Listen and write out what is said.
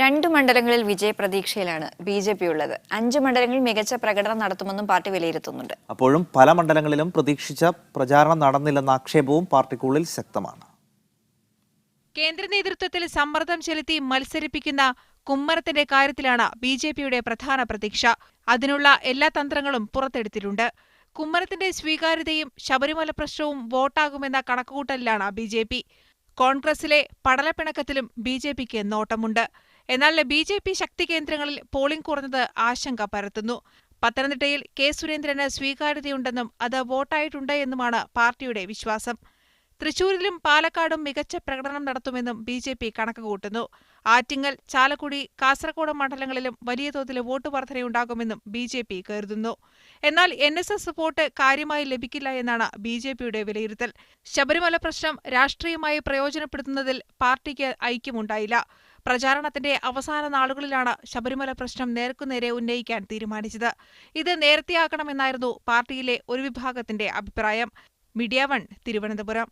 രണ്ട് മണ്ഡലങ്ങളിൽ വിജയപ്രതീക്ഷയിലാണ് ബി.ജെ.പി. ഉള്ളത്. 5 മണ്ഡലങ്ങളിൽ മികച്ച പ്രകടനം നടത്തുമെന്നും പാർട്ടി വിലയിരുത്തുന്നുണ്ട്. അപ്പോഴും പല മണ്ഡലങ്ങളിലും പ്രതീക്ഷിച്ച പ്രചാരണം നടന്നില്ലെന്ന ആക്ഷേപവും പാർട്ടിക്കുള്ളിൽ ശക്തമാണ്. കേന്ദ്ര നേതൃത്വത്തിൽ സമ്മർദ്ദം ചെലുത്തി മത്സരിപ്പിക്കുന്ന കുമ്മനത്തിന്റെ കാര്യത്തിലാണ് ബി.ജെ.പിയുടെ പ്രധാന പ്രതീക്ഷ. അതിനുള്ള എല്ലാ തന്ത്രങ്ങളും പുറത്തെടുത്തിട്ടുണ്ട്. കുമ്മനത്തിന്റെ സ്വീകാര്യതയും ശബരിമല പ്രശ്നവും വോട്ടാകുമെന്ന കണക്കുകൂട്ടലിലാണ് ബി.ജെ.പി. കോൺഗ്രസിലെ പടലപ്പിണക്കത്തിലും ബി.ജെ.പിക്ക് നോട്ടമുണ്ട്. എന്നാൽ ബി.ജെ.പി. ശക്തി കേന്ദ്രങ്ങളിൽ പോളിംഗ് കുറഞ്ഞത് ആശങ്ക പരത്തുന്നു. പത്തനംതിട്ടയിൽ കെ സുരേന്ദ്രന് സ്വീകാര്യതയുണ്ടെന്നും അത് വോട്ടായിട്ടുണ്ട് എന്നുമാണ് പാർട്ടിയുടെ വിശ്വാസം. തൃശൂരിലും പാലക്കാടും മികച്ച പ്രകടനം നടത്തുമെന്നും ബി.ജെ.പി. കണക്കുകൂട്ടുന്നു. ആറ്റിങ്ങൽ, ചാലക്കുടി, കാസർഗോഡ് മണ്ഡലങ്ങളിലും വലിയ തോതിൽ വോട്ട് വർധനയുണ്ടാകുമെന്നും ബി.ജെ.പി. കരുതുന്നു. എന്നാൽ എൻ.എസ്.എസ്. വോട്ട് കാര്യമായി ലഭിക്കില്ല എന്നാണ് ബി.ജെ.പിയുടെ വിലയിരുത്തൽ. ശബരിമല പ്രശ്നം രാഷ്ട്രീയമായി പ്രയോജനപ്പെടുത്തുന്നതിൽ പാർട്ടിക്ക് ഐക്യമുണ്ടായില്ല. പ്രചാരണത്തിന്റെ അവസാന നാളുകളിലാണ് ശബരിമല പ്രശ്നം നേർക്കുനേരെ ഉന്നയിക്കാൻ തീരുമാനിച്ചത്. ഇത് നേരത്തെയാക്കണമെന്നായിരുന്നു പാർട്ടിയിലെ ഒരു വിഭാഗത്തിന്റെ അഭിപ്രായം. മീഡിയ 1 തിരുവനന്തപുരം.